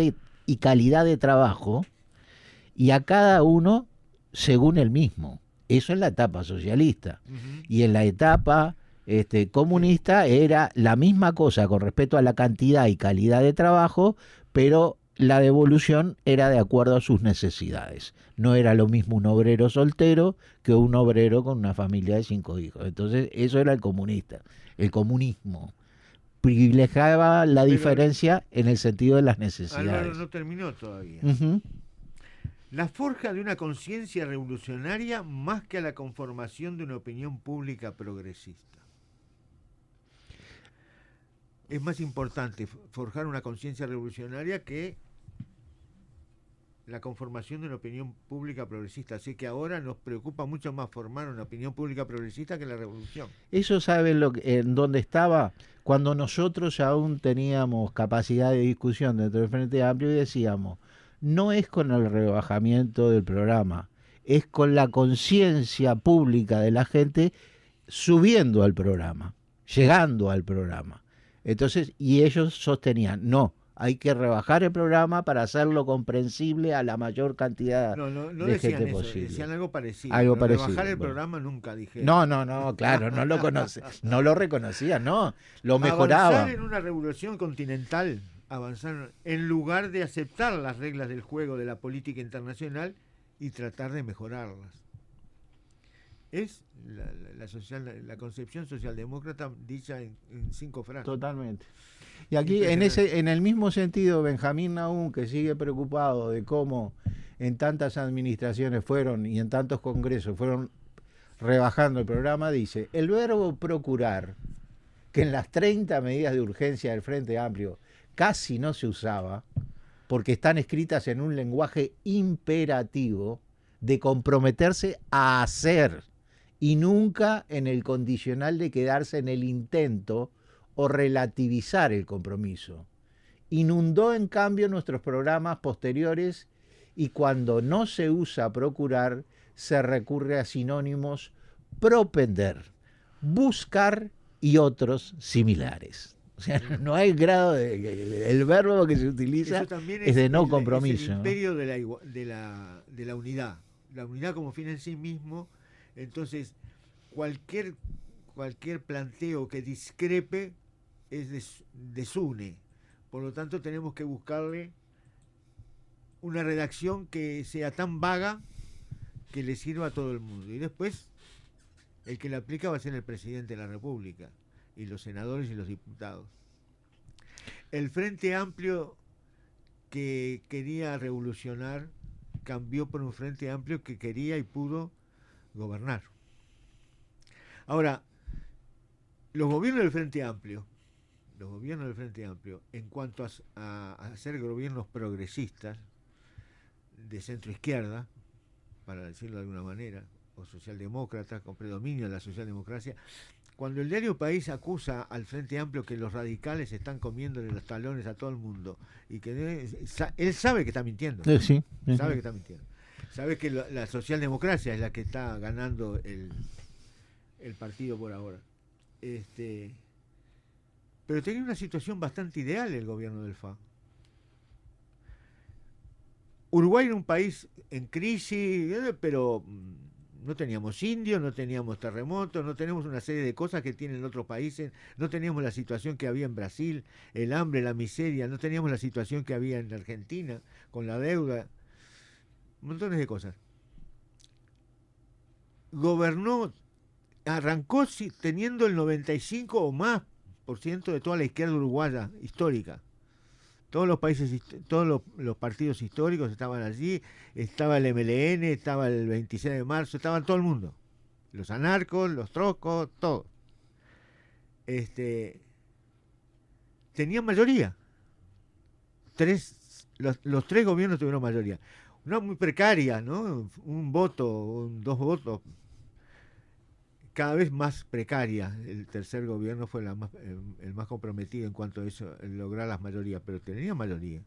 y calidad de trabajo, y a cada uno según el mismo. Eso en la etapa socialista. Y en la etapa comunista era la misma cosa con respecto a la cantidad y calidad de trabajo, pero la devolución era de acuerdo a sus necesidades. No era lo mismo un obrero soltero que un obrero con una familia de 5 hijos. Entonces eso era el comunista, el comunismo. Privilegiaba la diferencia en el sentido de las necesidades. Álvaro no terminó todavía. La forja de una conciencia revolucionaria más que a la conformación de una opinión pública progresista. Es más importante forjar una conciencia revolucionaria que la conformación de una opinión pública progresista. Así que ahora nos preocupa mucho más formar una opinión pública progresista que la revolución. Eso saben en dónde estaba cuando nosotros aún teníamos capacidad de discusión dentro del Frente Amplio y decíamos, no es con el rebajamiento del programa, es con la conciencia pública de la gente subiendo al programa, llegando al programa. Entonces, y ellos sostenían, no, hay que rebajar el programa para hacerlo comprensible a la mayor cantidad de gente posible. Decían algo parecido. Algo parecido. Rebajar el programa nunca dijeron. No, claro, no lo conoce, no lo reconocían, no, lo mejoraba. Avanzar en una revolución continental, avanzar en lugar de aceptar las reglas del juego de la política internacional y tratar de mejorarlas. Es la concepción socialdemócrata dicha en 5 frases. Totalmente. Y aquí en el mismo sentido, Benjamín Nahum, que sigue preocupado de cómo en tantas administraciones y en tantos congresos fueron rebajando el programa, dice, el verbo procurar, que en las 30 medidas de urgencia del Frente Amplio casi no se usaba, porque están escritas en un lenguaje imperativo de comprometerse a hacer, y nunca en el condicional de quedarse en el intento o relativizar el compromiso. Inundó en cambio nuestros programas posteriores y cuando no se usa procurar, se recurre a sinónimos propender, buscar y otros similares. O sea, no hay grado el verbo que se utiliza es de no compromiso. Es el imperio de la unidad. La unidad como fin en sí mismo. Entonces, cualquier planteo que discrepe desune. Por lo tanto, tenemos que buscarle una redacción que sea tan vaga que le sirva a todo el mundo. Y después, el que la aplica va a ser el presidente de la República, y los senadores y los diputados. El Frente Amplio que quería revolucionar cambió por un Frente Amplio que quería y pudo gobernar. Ahora, los gobiernos del Frente Amplio, en cuanto a hacer gobiernos progresistas, de centro izquierda, para decirlo de alguna manera, o socialdemócratas, con predominio de la socialdemocracia, cuando el diario País acusa al Frente Amplio que los radicales están comiéndole los talones a todo el mundo, y que él sabe que está mintiendo. Sí. Sabe que está mintiendo. Sabe que la socialdemocracia es la que está ganando el partido por ahora. Pero tenía una situación bastante ideal el gobierno del FA. Uruguay era un país en crisis, pero no teníamos indios, no teníamos terremotos, no tenemos una serie de cosas que tienen otros países, no teníamos la situación que había en Brasil, el hambre, la miseria, no teníamos la situación que había en Argentina, con la deuda, montones de cosas. Gobernó, arrancó teniendo el 95 o más % de toda la izquierda uruguaya histórica. todos los países, todos los partidos históricos estaban allí, estaba el MLN, estaba el 26 de marzo, estaba todo el mundo, los anarcos, los trocos, todo. Tenían mayoría. Los tres gobiernos tuvieron mayoría. Una muy precaria, ¿no? Un voto, dos votos, cada vez más precaria. El tercer gobierno fue el más comprometido en cuanto a eso, en lograr las mayorías, pero tenía mayoría.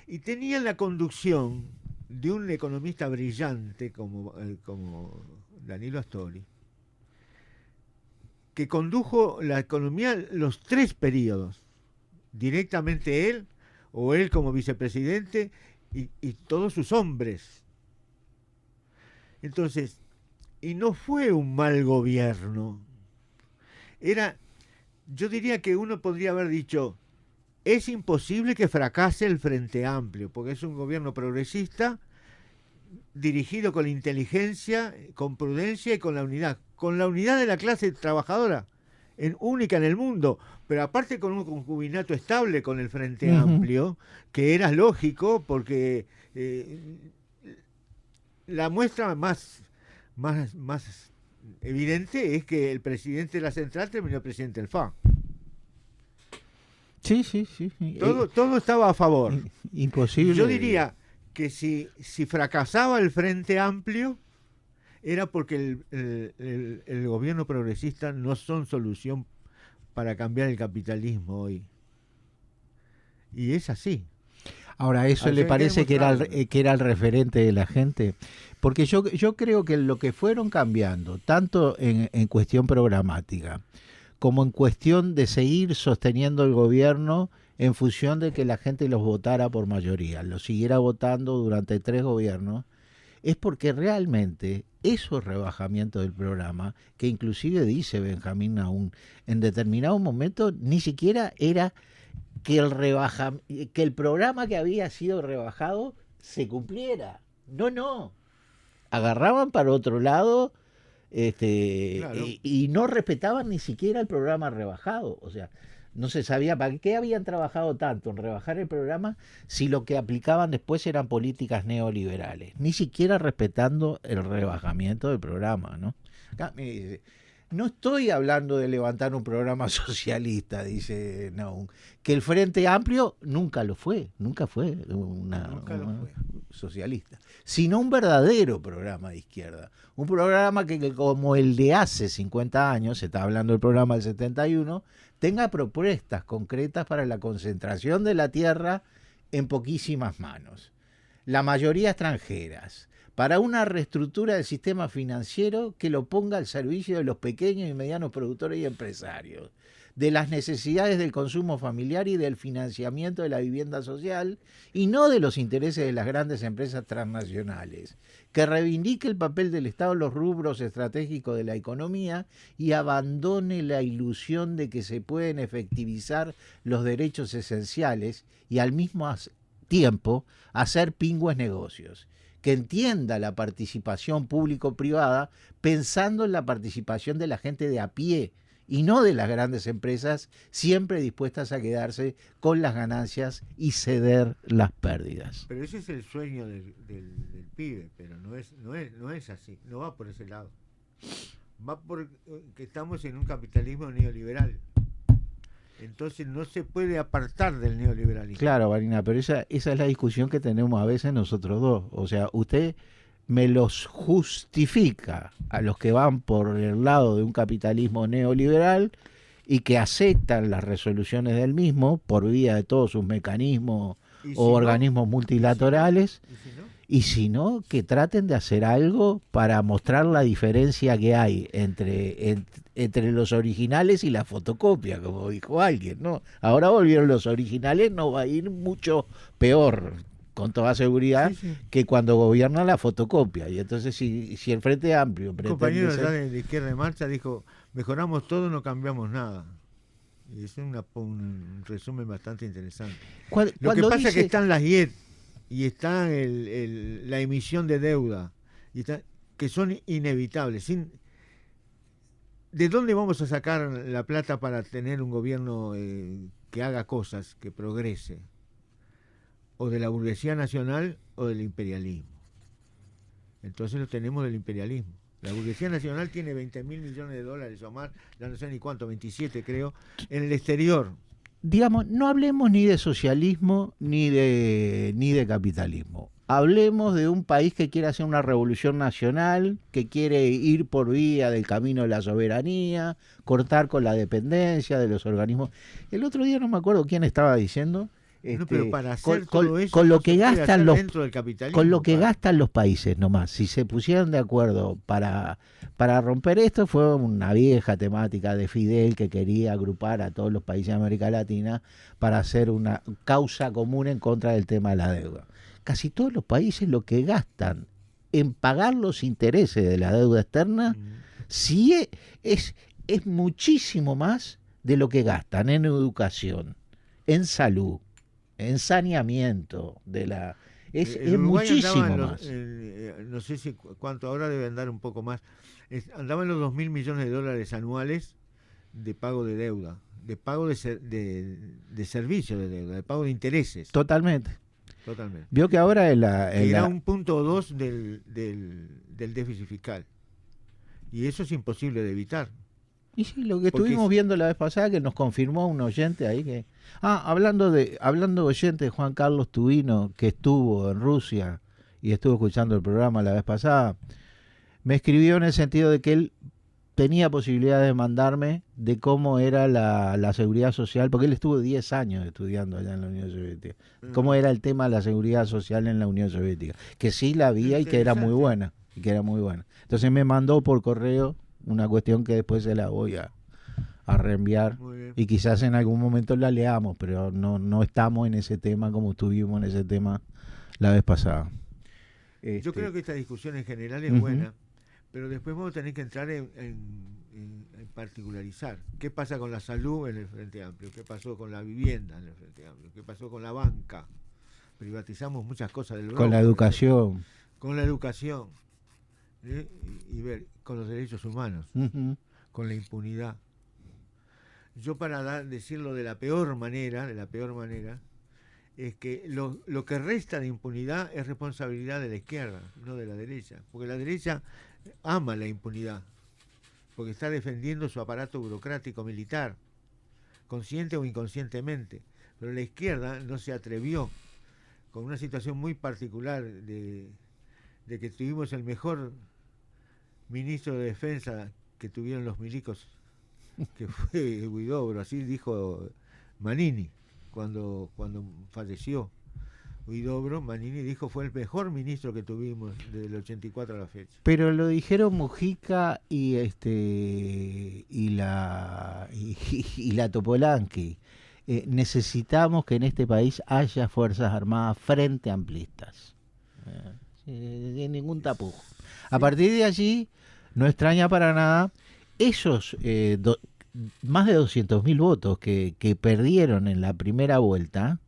Y tenían la conducción de un economista brillante como Danilo Astori, que condujo la economía los tres periodos, directamente él, o él como vicepresidente, y todos sus hombres. Entonces, y no fue un mal gobierno. Yo diría que uno podría haber dicho, es imposible que fracase el Frente Amplio, porque es un gobierno progresista, dirigido con inteligencia, con prudencia y con la unidad de la clase trabajadora, única en el mundo, pero aparte con un concubinato estable con el Frente Amplio, que era lógico, porque la muestra más evidente es que el presidente de la Central terminó presidente del FA. Sí. Todo estaba a favor. Imposible. Yo diría que si fracasaba el Frente Amplio, era porque el gobierno progresista no son solución para cambiar el capitalismo hoy. Y es así. Ahora, ¿eso le parece que era el referente de la gente? Porque yo creo que lo que fueron cambiando, tanto en cuestión programática, como en cuestión de seguir sosteniendo el gobierno en función de que la gente los votara por mayoría, los siguiera votando durante 3 gobiernos, es porque realmente esos rebajamientos del programa, que inclusive dice Benjamín Nahún, en determinado momento ni siquiera era que el programa que había sido rebajado se cumpliera. No. Agarraban para otro lado claro. y no respetaban ni siquiera el programa rebajado. O sea, no se sabía para qué habían trabajado tanto en rebajar el programa si lo que aplicaban después eran políticas neoliberales, ni siquiera respetando el rebajamiento del programa, ¿no? Acá me dice, no estoy hablando de levantar un programa socialista, dice Nahún, que el Frente Amplio nunca fue una socialista, sino un verdadero programa de izquierda, un programa que como el de hace 50 años, se está hablando del programa del 71, tenga propuestas concretas para la concentración de la tierra en poquísimas manos, la mayoría extranjeras, para una reestructura del sistema financiero que lo ponga al servicio de los pequeños y medianos productores y empresarios, de las necesidades del consumo familiar y del financiamiento de la vivienda social, y no de los intereses de las grandes empresas transnacionales, que reivindique el papel del Estado en los rubros estratégicos de la economía y abandone la ilusión de que se pueden efectivizar los derechos esenciales y al mismo tiempo hacer pingües negocios, que entienda la participación público-privada pensando en la participación de la gente de a pie y no de las grandes empresas siempre dispuestas a quedarse con las ganancias y ceder las pérdidas. Pero ese es el sueño del pibe, pero no es así, no va por ese lado. Va por que estamos en un capitalismo neoliberal. Entonces no se puede apartar del neoliberalismo. Claro, Vanina, pero esa es la discusión que tenemos a veces nosotros dos. O sea, usted me los justifica a los que van por el lado de un capitalismo neoliberal y que aceptan las resoluciones del mismo por vía de todos sus mecanismos o organismos multilaterales. Y si no, que traten de hacer algo para mostrar la diferencia que hay entre los originales y la fotocopia, como dijo alguien, ¿no? Ahora volvieron los originales, no va a ir mucho peor, con toda seguridad, que cuando gobierna la fotocopia. Y entonces, si el Frente Amplio pretende compañero de Izquierda en Marcha dijo, mejoramos todo, no cambiamos nada. Y es un resumen bastante interesante. Lo que pasa es que están las IED, y está la emisión de deuda, que son inevitables. ¿De dónde vamos a sacar la plata para tener un gobierno que haga cosas, que progrese? o de la burguesía nacional o del imperialismo. Entonces lo tenemos del imperialismo. La burguesía nacional tiene 20.000 millones de dólares o más, ya no sé ni cuánto, 27 creo, en el exterior. Digamos, no hablemos ni de socialismo ni de capitalismo. Hablemos de un país que quiere hacer una revolución nacional, que quiere ir por vía del camino de la soberanía, cortar con la dependencia de los organismos. El otro día no me acuerdo quién estaba diciendo. No, pero para hacer con todo eso con lo no que se puede gastan hacer los dentro del capitalismo, con lo que padre. gastan los países nomás, si se pusieran de acuerdo para romper esto, fue una vieja temática de Fidel que quería agrupar a todos los países de América Latina para hacer una causa común en contra del tema de la deuda. Casi todos los países lo que gastan en pagar los intereses de la deuda externa sí es muchísimo más de lo que gastan en educación, en salud, en saneamiento de la es muchísimo más. No sé si cuánto, ahora debe andar un poco más. Andaba en los 2.000 millones de dólares anuales de pago de deuda, de pago de servicio de deuda, de pago de intereses. Totalmente. Totalmente. Vio que ahora Era 1.2 del déficit fiscal. Y eso es imposible de evitar. Y sí, lo que estuvimos viendo la vez pasada, que nos confirmó un oyente ahí que... hablando de oyente, Juan Carlos Tubino, que estuvo en Rusia y estuvo escuchando el programa la vez pasada, me escribió en el sentido de que él tenía posibilidad de mandarme de cómo era la seguridad social, porque él estuvo 10 años estudiando allá en la Unión Soviética, cómo era el tema de la seguridad social en la Unión Soviética, que sí la había y que era muy buena, Entonces me mandó por correo una cuestión que después se la voy a reenviar y quizás en algún momento la leamos, pero no estamos en ese tema como estuvimos en ese tema la vez pasada. Yo creo que esta discusión en general es buena, pero después vamos a tener que entrar en particularizar. ¿Qué pasa con la salud en el Frente Amplio? ¿Qué pasó con la vivienda en el Frente Amplio? ¿Qué pasó con la banca? Privatizamos muchas cosas del con la educación. Con la educación. Y ver, con los derechos humanos, con la impunidad. Yo para decirlo de la peor manera, es que lo que resta de impunidad es responsabilidad de la izquierda, no de la derecha, porque la derecha ama la impunidad, porque está defendiendo su aparato burocrático militar, consciente o inconscientemente, pero la izquierda no se atrevió, con una situación muy particular de que tuvimos el mejor ministro de defensa que tuvieron los milicos, que fue Huidobro, así dijo Manini cuando falleció Huidobro. Manini dijo fue el mejor ministro que tuvimos desde el 84 a la fecha. Pero lo dijeron Mujica y la Topolansky. Necesitamos que en este país haya fuerzas armadas frente amplistas, sin ningún tapujo. A partir de allí no extraña para nada esos más de 200.000 votos que perdieron en la primera vuelta.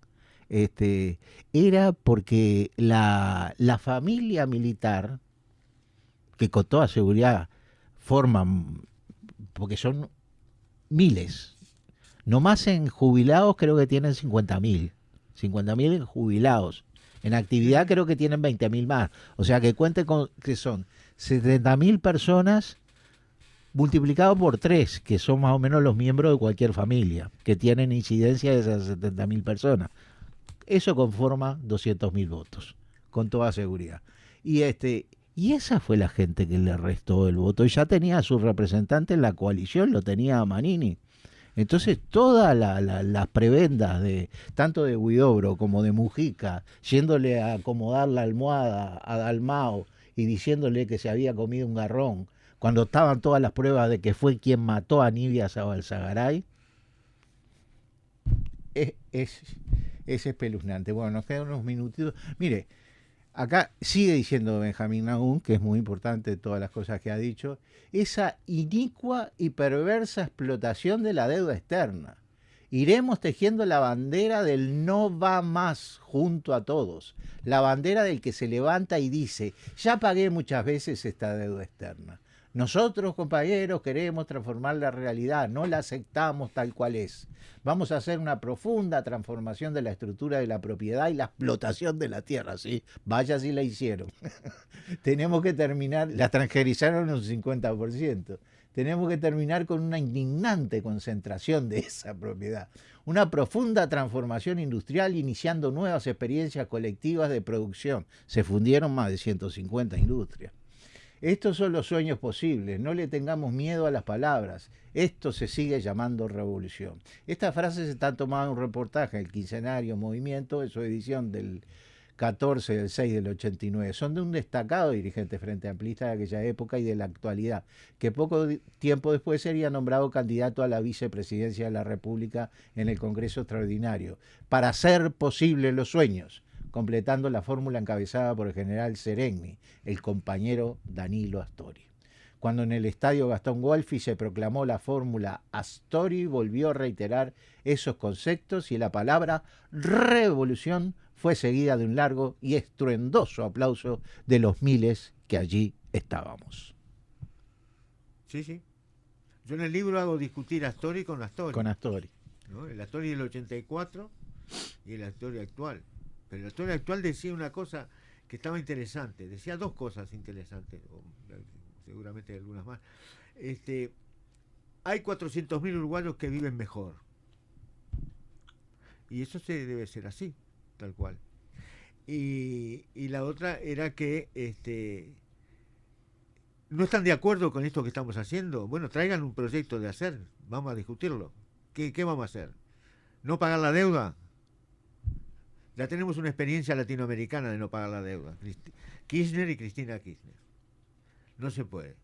Era porque la familia militar, que con toda seguridad forman, porque son miles, nomás en jubilados creo que tienen 50.000 jubilados. En actividad creo que tienen 20.000 más. O sea que cuente con que son 70.000 personas multiplicado por 3, que son más o menos los miembros de cualquier familia, que tienen incidencia de esas 70.000 personas. Eso conforma 200.000 votos, con toda seguridad. Y esa fue la gente que le restó el voto. Y ya tenía a su representante en la coalición, lo tenía a Manini. Entonces todas las prebendas tanto de Huidobro como de Mujica, yéndole a acomodar la almohada a Dalmau y diciéndole que se había comido un garrón, cuando estaban todas las pruebas de que fue quien mató a Nidia Zabalzagaray, es espeluznante. Bueno, nos quedan unos minutitos. Mire, acá sigue diciendo Benjamín Nahum, que es muy importante todas las cosas que ha dicho, esa inicua y perversa explotación de la deuda externa. Iremos tejiendo la bandera del no va más junto a todos, la bandera del que se levanta y dice, ya pagué muchas veces esta deuda externa, Nosotros, compañeros, queremos transformar la realidad, no la aceptamos tal cual es. Vamos a hacer una profunda transformación de la estructura de la propiedad y la explotación de la tierra, ¿sí? Vaya si la hicieron. Tenemos que terminar, la transgerizaron un 50%. Tenemos que terminar con una indignante concentración de esa propiedad. Una profunda transformación industrial iniciando nuevas experiencias colectivas de producción. Se fundieron más de 150 industrias. Estos son los sueños posibles, no le tengamos miedo a las palabras. Esto se sigue llamando revolución. Estas frases están tomadas en un reportaje del quincenario Movimiento, en su edición del 14 del 6 del 89. Son de un destacado dirigente frente amplista de aquella época y de la actualidad, que poco tiempo después sería nombrado candidato a la vicepresidencia de la República en el Congreso Extraordinario, para hacer posibles los sueños, completando la fórmula encabezada por el general Seregni, el compañero Danilo Astori. Cuando en el estadio Gastón Gualfi se proclamó la fórmula, Astori volvió a reiterar esos conceptos y la palabra revolución fue seguida de un largo y estruendoso aplauso de los miles que allí estábamos. Sí, sí. Yo en el libro hago discutir a Astori con Astori. Con Astori. ¿No? El Astori del 84 y el Astori actual. Pero el Astori actual decía una cosa que estaba interesante. Decía dos cosas interesantes, o seguramente algunas más. Hay 400.000 uruguayos que viven mejor. Y eso debe ser así, tal cual. Y la otra era que no están de acuerdo con esto que estamos haciendo. Bueno, traigan un proyecto de hacer. Vamos a discutirlo. ¿Qué vamos a hacer? ¿No pagar la deuda? Ya tenemos una experiencia latinoamericana de no pagar la deuda. Kirchner y Cristina Kirchner. No se puede.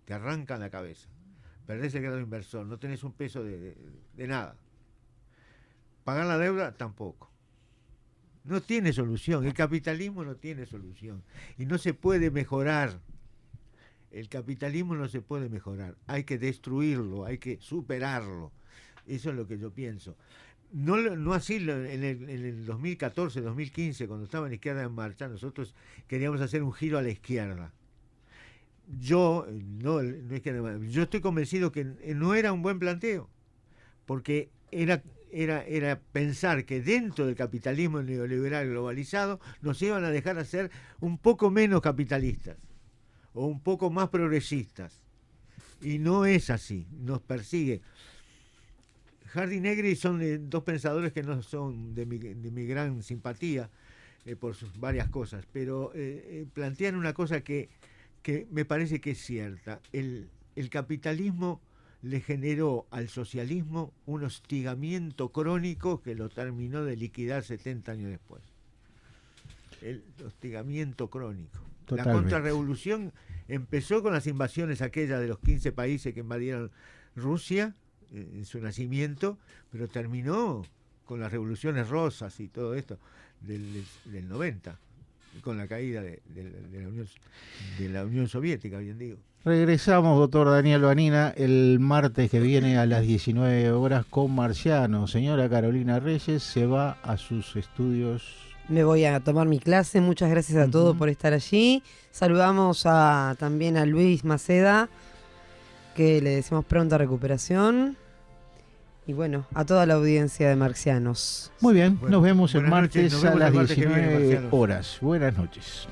Te arrancan la cabeza. Perdés el grado inversor. No tenés un peso de nada. Pagar la deuda tampoco. No tiene solución. El capitalismo no tiene solución. Y no se puede mejorar. El capitalismo no se puede mejorar. Hay que destruirlo. Hay que superarlo. Eso es lo que yo pienso. No así en el 2014, 2015, cuando estaba en Izquierda en Marcha, nosotros queríamos hacer un giro a la izquierda. Yo estoy convencido que no era un buen planteo, porque era pensar que dentro del capitalismo neoliberal globalizado nos iban a dejar hacer un poco menos capitalistas o un poco más progresistas. Y no es así, nos persigue. Hardy y Negri son dos pensadores que no son de mi gran simpatía por sus varias cosas, pero plantean una cosa que me parece que es cierta. El capitalismo le generó al socialismo un hostigamiento crónico que lo terminó de liquidar 70 años después. El hostigamiento crónico. Totalmente. La contrarrevolución empezó con las invasiones aquellas de los 15 países que invadieron Rusia en su nacimiento, pero terminó con las revoluciones rosas y todo esto del 90, con la caída de la Unión Soviética, bien digo. Regresamos, doctor Daniel Vanina, el martes que viene a las 19 horas con Marciano. Señora Carolina Reyes se va a sus estudios. Me voy a tomar mi clase. Muchas gracias a todos por estar allí. Saludamos también a Luis Maceda, que le decimos pronta recuperación. Y bueno, a toda la audiencia de Marcianos. Muy bien, bueno, nos vemos el martes a las 19 horas. Buenas noches.